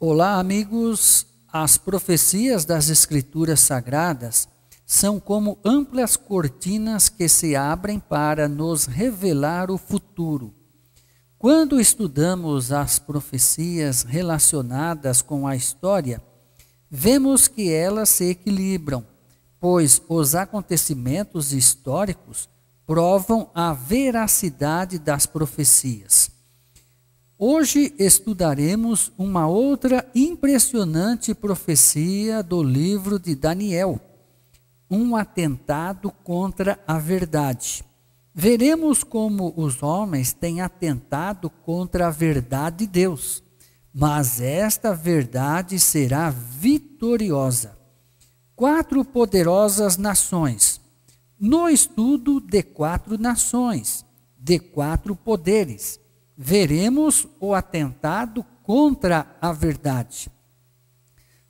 Olá, amigos. As profecias das Escrituras Sagradas são como amplas cortinas que se abrem para nos revelar o futuro. Quando estudamos as profecias relacionadas com a história, vemos que elas se equilibram, pois os acontecimentos históricos provam a veracidade das profecias. Hoje estudaremos uma outra impressionante profecia do livro de Daniel, um atentado contra a verdade. Veremos como os homens têm atentado contra a verdade de Deus, mas esta verdade será vitoriosa. 4 poderosas nações. No estudo de 4 nações, de 4 poderes, veremos o atentado contra a verdade.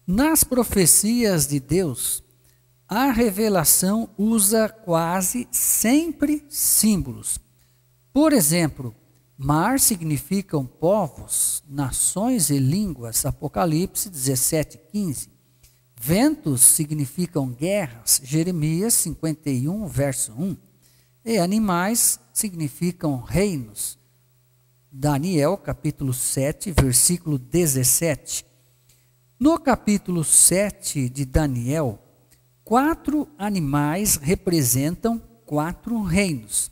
Nas profecias de Deus, a revelação usa quase sempre símbolos. Por exemplo, mar significam povos, nações e línguas, Apocalipse 17:15. Ventos significam guerras, Jeremias 51, verso 1. E animais significam reinos, Daniel capítulo 7, versículo 17. No capítulo 7 de Daniel, 4 animais representam 4 reinos.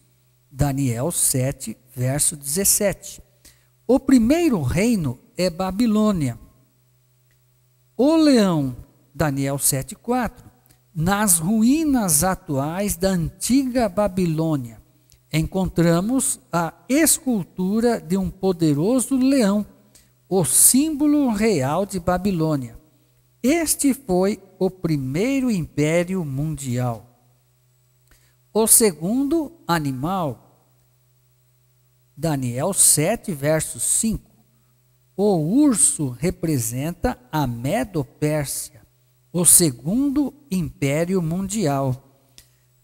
Daniel 7, verso 17. O primeiro reino é Babilônia. O leão, Daniel 7:4, nas ruínas atuais da antiga Babilônia, encontramos a escultura de um poderoso leão, o símbolo real de Babilônia. Este foi o primeiro império mundial. O segundo animal, Daniel 7, verso 5. O urso representa a Medo-Pérsia, o segundo império mundial.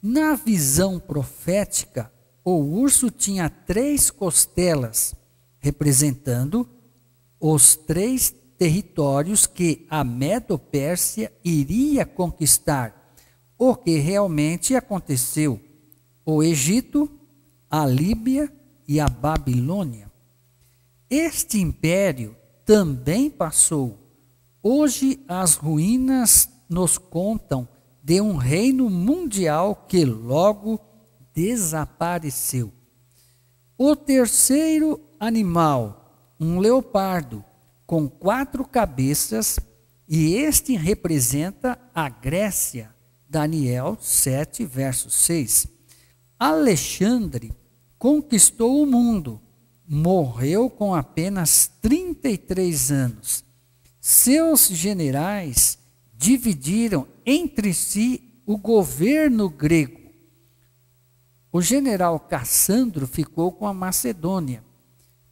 Na visão profética, o urso tinha 3 costelas, representando os 3 territórios que a Medo-Pérsia iria conquistar, o que realmente aconteceu: o Egito, a Líbia e a Babilônia. Este império também passou. Hoje as ruínas nos contam de um reino mundial que logo desapareceu. O terceiro animal, um leopardo, com 4 cabeças, e este representa a Grécia, Daniel 7, verso 6. Alexandre conquistou o mundo, morreu com apenas 33 anos. Seus generais dividiram entre si o governo grego. O general Cassandro ficou com a Macedônia,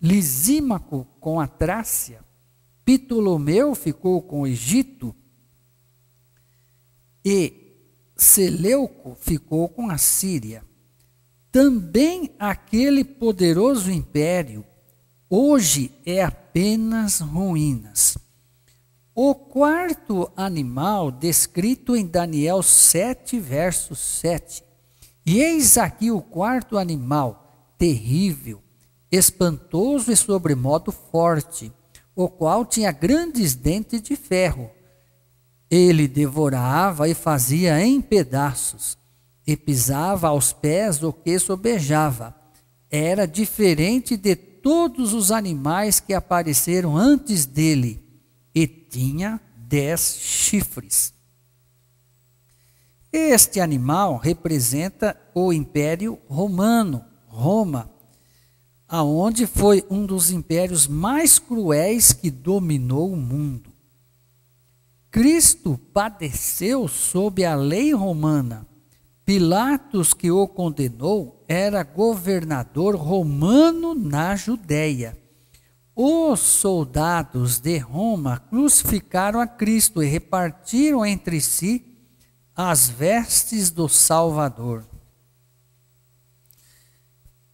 Lisímaco com a Trácia, Ptolomeu ficou com o Egito e Seleuco ficou com a Síria. Também aquele poderoso império hoje é apenas ruínas. O quarto animal descrito em Daniel 7, verso 7. E eis aqui o quarto animal, terrível, espantoso e sobremodo forte, o qual tinha grandes dentes de ferro. Ele devorava e fazia em pedaços, e pisava aos pés o que sobejava. Era diferente de todos os animais que apareceram antes dele, e tinha 10 chifres. Este animal representa o Império Romano, Roma, aonde foi um dos impérios mais cruéis que dominou o mundo. Cristo padeceu sob a lei romana. Pilatos, que o condenou, era governador romano na Judéia. Os soldados de Roma crucificaram a Cristo e repartiram entre si as vestes do Salvador.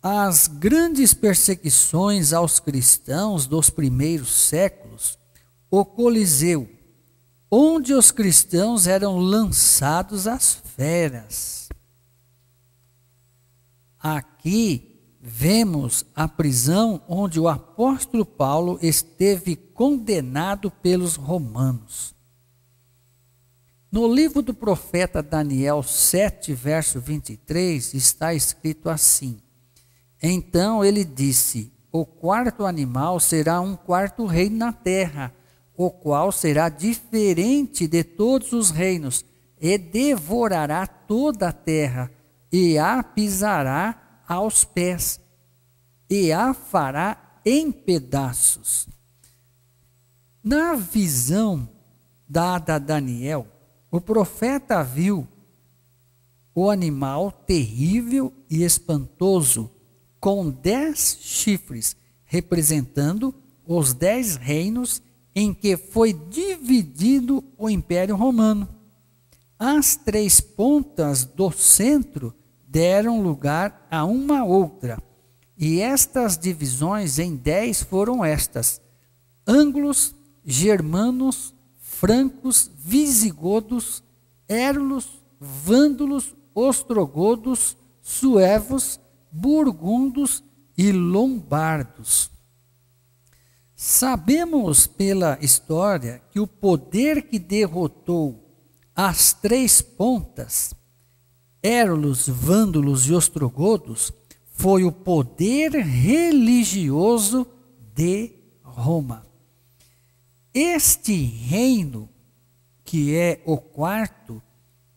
As grandes perseguições aos cristãos dos primeiros séculos o Coliseu, onde os cristãos eram lançados às feras. Aqui vemos a prisão onde o apóstolo Paulo esteve condenado pelos romanos. No livro do profeta Daniel 7, verso 23, está escrito assim: Então ele disse: o quarto animal será um quarto reino na terra, o qual será diferente de todos os reinos, e devorará toda a terra, e a pisará aos pés, e a fará em pedaços. Na visão dada a Daniel, o profeta viu o animal terrível e espantoso, com 10 chifres, representando os 10 reinos em que foi dividido o Império Romano. As 3 pontas do centro deram lugar a uma outra, e estas divisões em 10 foram estas: ângulos, germanos, francos, visigodos, érulos, vândalos, ostrogodos, suevos, burgundos e lombardos. Sabemos pela história que o poder que derrotou as 3 pontas, érulos, vândalos e ostrogodos, foi o poder religioso de Roma. Este reino, que é o quarto,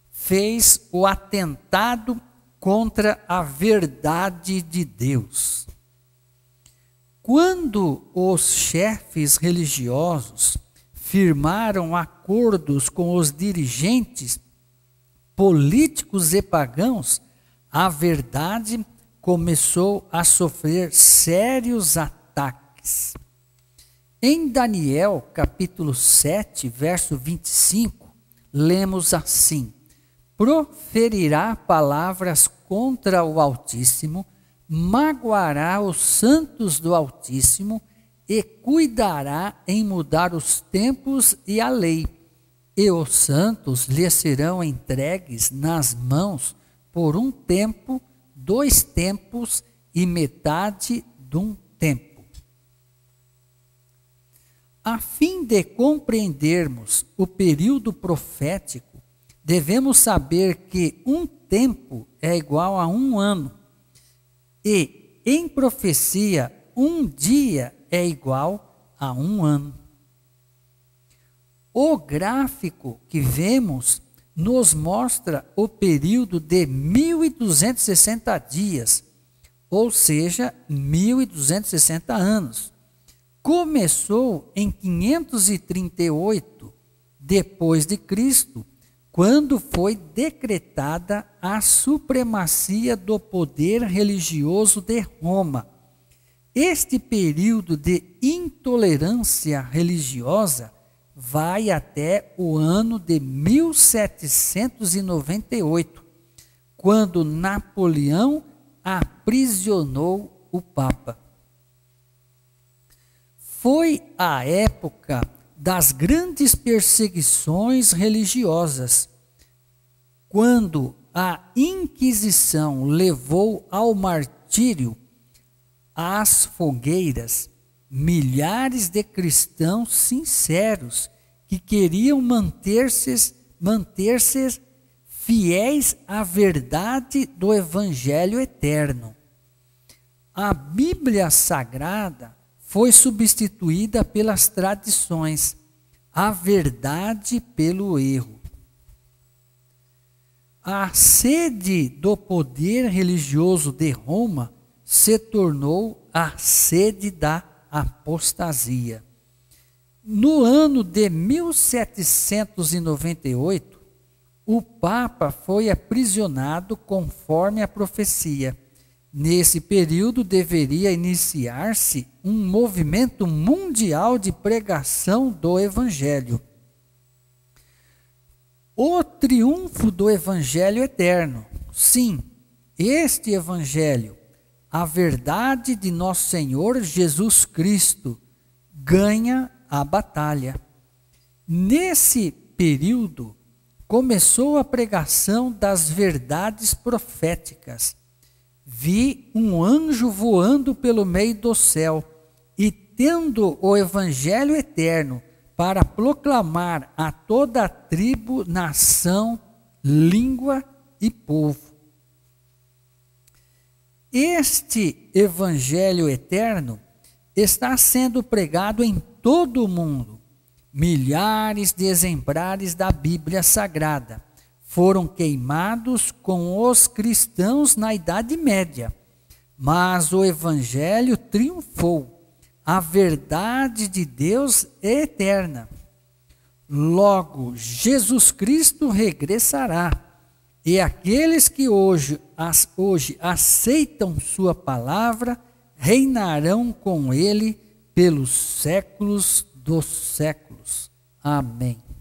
fez o atentado contra a verdade de Deus. Quando os chefes religiosos firmaram acordos com os dirigentes políticos e pagãos, a verdade começou a sofrer sérios ataques. Em Daniel, capítulo 7, verso 25, lemos assim: proferirá palavras contra o Altíssimo, magoará os santos do Altíssimo e cuidará em mudar os tempos e a lei. E os santos lhe serão entregues nas mãos por um tempo, 2 tempos e metade de um tempo. A fim de compreendermos o período profético, devemos saber que um tempo é igual a um ano, e em profecia, um dia é igual a um ano. O gráfico que vemos nos mostra o período de 1260 dias, ou seja, 1260 anos. Começou em 538 depois de Cristo, quando foi decretada a supremacia do poder religioso de Roma. Este período de intolerância religiosa vai até o ano de 1798, quando Napoleão aprisionou o Papa. Foi a época das grandes perseguições religiosas, quando a Inquisição levou ao martírio às fogueiras milhares de cristãos sinceros que queriam manter-se fiéis à verdade do Evangelho eterno. A Bíblia Sagrada foi substituída pelas tradições, a verdade pelo erro. A sede do poder religioso de Roma se tornou a sede da apostasia. No ano de 1798, o Papa foi aprisionado conforme a profecia. Nesse período deveria iniciar-se um movimento mundial de pregação do Evangelho. O triunfo do Evangelho eterno. Sim, este Evangelho, a verdade de nosso Senhor Jesus Cristo, ganha a batalha. Nesse período, começou a pregação das verdades proféticas. Vi um anjo voando pelo meio do céu e tendo o evangelho eterno para proclamar a toda a tribo, nação, língua e povo. Este evangelho eterno está sendo pregado em todo o mundo. Milhares de exemplares da Bíblia Sagrada foram queimados com os cristãos na Idade Média, mas o Evangelho triunfou. A verdade de Deus é eterna. Logo, Jesus Cristo regressará, e aqueles que hoje aceitam sua palavra reinarão com ele pelos séculos dos séculos. Amém.